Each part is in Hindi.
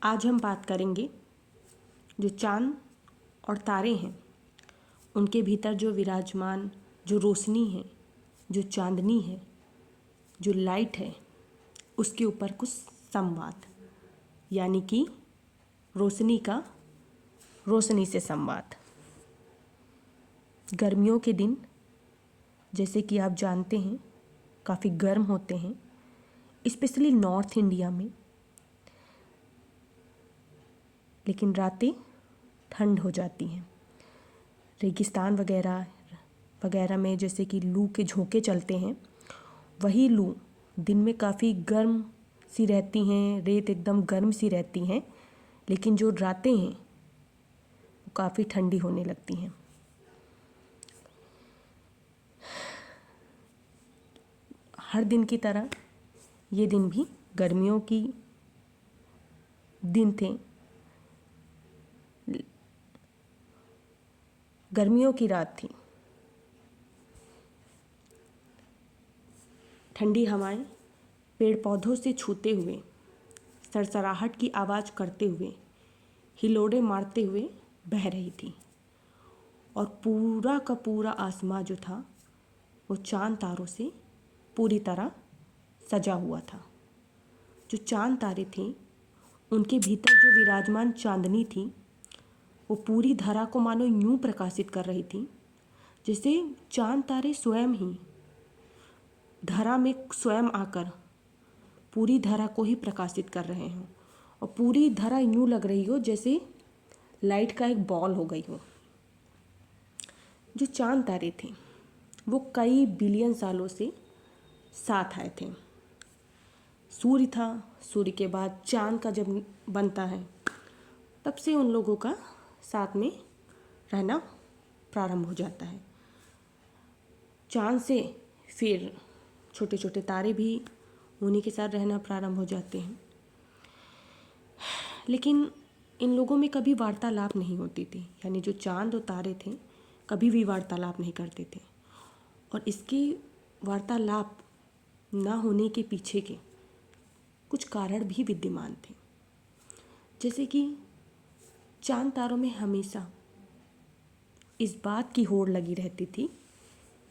आज हम बात करेंगे जो चाँद और तारे हैं उनके भीतर जो विराजमान जो रोशनी है, जो चांदनी है, जो लाइट है, उसके ऊपर कुछ संवाद, यानी कि रोशनी से संवाद। गर्मियों के दिन जैसे कि आप जानते हैं काफ़ी गर्म होते हैं, स्पेशली नॉर्थ इंडिया में, लेकिन रातें ठंड हो जाती हैं। रेगिस्तान वगैरह में जैसे कि लू के झोंके चलते हैं, वही लू दिन में काफ़ी गर्म सी रहती हैं, रेत एकदम गर्म सी रहती हैं, लेकिन जो रातें हैं वो काफ़ी ठंडी होने लगती हैं। हर दिन की तरह ये दिन भी गर्मियों की दिन थे। गर्मियों की रात थी। ठंडी हवाएं पेड़ पौधों से छूते हुए, सरसराहट की आवाज़ करते हुए, हिलोड़े मारते हुए बह रही थी और पूरा का पूरा आसमां जो था वो चांद तारों से पूरी तरह सजा हुआ था। जो चांद तारे थे उनके भीतर जो विराजमान चांदनी थी वो पूरी धरा को मानो यूं प्रकाशित कर रही थी जैसे चांद तारे स्वयं ही धरा में स्वयं आकर पूरी धरा को ही प्रकाशित कर रहे हों और पूरी धरा यूं लग रही हो जैसे लाइट का एक बॉल हो गई हो। जो चांद तारे थे वो कई बिलियन सालों से साथ आए थे। सूर्य था, सूर्य के बाद चांद का जब बनता है तब से उन लोगों का साथ में रहना प्रारंभ हो जाता है। चांद से फिर छोटे छोटे तारे भी उन्हीं के साथ रहना प्रारंभ हो जाते हैं, लेकिन इन लोगों में कभी वार्तालाप नहीं होती थी, यानी जो चांद और तारे थे कभी भी वार्तालाप नहीं करते थे। और इसके वार्तालाप ना होने के पीछे के कुछ कारण भी विद्यमान थे, जैसे कि चांद तारों में हमेशा इस बात की होड़ लगी रहती थी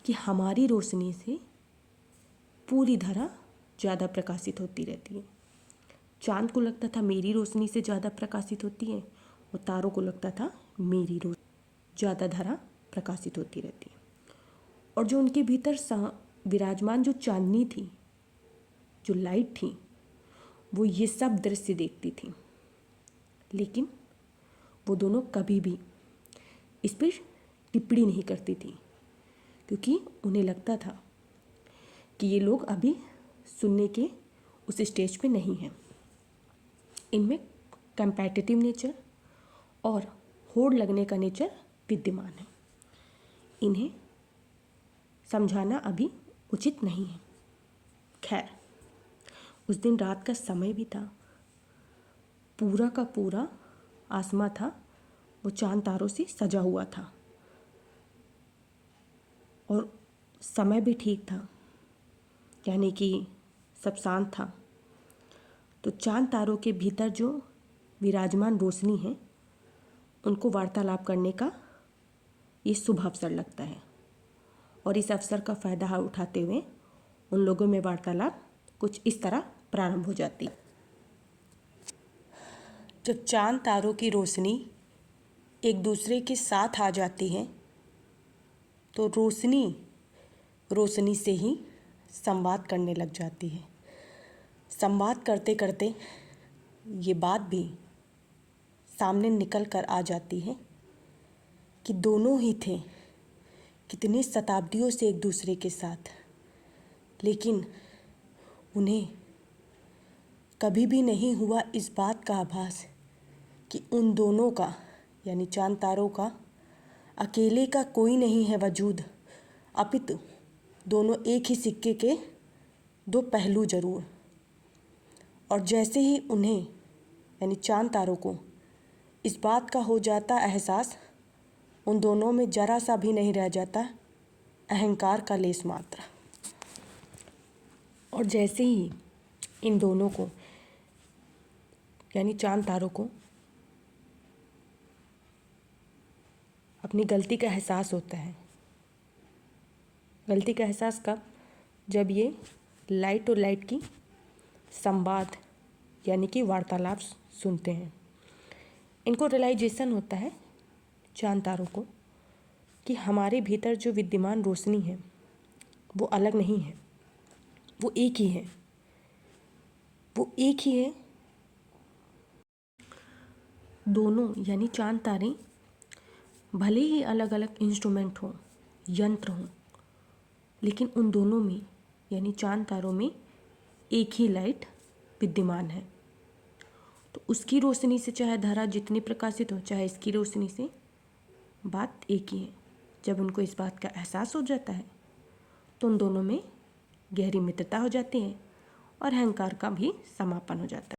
कि हमारी रोशनी से पूरी धरा ज़्यादा प्रकाशित होती रहती है। चांद को लगता था मेरी रोशनी से ज़्यादा प्रकाशित होती है और तारों को लगता था मेरी रोशनी ज़्यादा धरा प्रकाशित होती रहती है। और जो उनके भीतर विराजमान जो चांदनी थी, जो लाइट थी, वो ये सब दृश्य देखती थी, लेकिन वो दोनों कभी भी इस पर टिप्पणी नहीं करती थी, क्योंकि उन्हें लगता था कि ये लोग अभी सुनने के उस स्टेज पे नहीं हैं। इनमें कंपैटिटिव नेचर और होड़ लगने का नेचर विद्यमान है। इन्हें समझाना अभी उचित नहीं है। खैर, उस दिन रात का समय भी था, पूरा का पूरा आसमां था वो चांद तारों से सजा हुआ था और समय भी ठीक था, यानी कि सब शांत था। तो चांद तारों के भीतर जो विराजमान रोशनी है उनको वार्तालाप करने का ये शुभ अवसर लगता है और इस अवसर का फ़ायदा उठाते हुए उन लोगों में वार्तालाप कुछ इस तरह प्रारंभ हो जाती। जब चांद तारों की रोशनी एक दूसरे के साथ आ जाती है तो रोशनी से ही संवाद करने लग जाती है। संवाद करते करते ये बात भी सामने निकल कर आ जाती है कि दोनों ही थे कितने शताब्दियों से एक दूसरे के साथ, लेकिन उन्हें कभी भी नहीं हुआ इस बात का आभास कि उन दोनों का, यानी चांद तारों का अकेले का कोई नहीं है वजूद, अपितु दोनों एक ही सिक्के के दो पहलू जरूर। और जैसे ही उन्हें, यानी चांद तारों को, इस बात का हो जाता एहसास, उन दोनों में जरा सा भी नहीं रह जाता अहंकार का लेस मात्र। और जैसे ही इन दोनों को, यानी चांद तारों को अपनी गलती का एहसास होता है। गलती का एहसास कब? जब ये लाइट और लाइट की संवाद यानी कि वार्तालाप सुनते हैं। इनको रियलाइजेशन होता है चांद तारों को कि हमारे भीतर जो विद्यमान रोशनी है वो अलग नहीं है, वो एक ही है, वो एक ही है। दोनों यानी चांद तारे भले ही अलग अलग इंस्ट्रूमेंट हों, यंत्र हों, लेकिन उन दोनों में यानी चांद तारों में एक ही लाइट विद्यमान है। तो उसकी रोशनी से चाहे धारा जितनी प्रकाशित हो, चाहे इसकी रोशनी से, बात एक ही है। जब उनको इस बात का एहसास हो जाता है तो उन दोनों में गहरी मित्रता हो जाती है और अहंकार का भी समापन हो जाता है।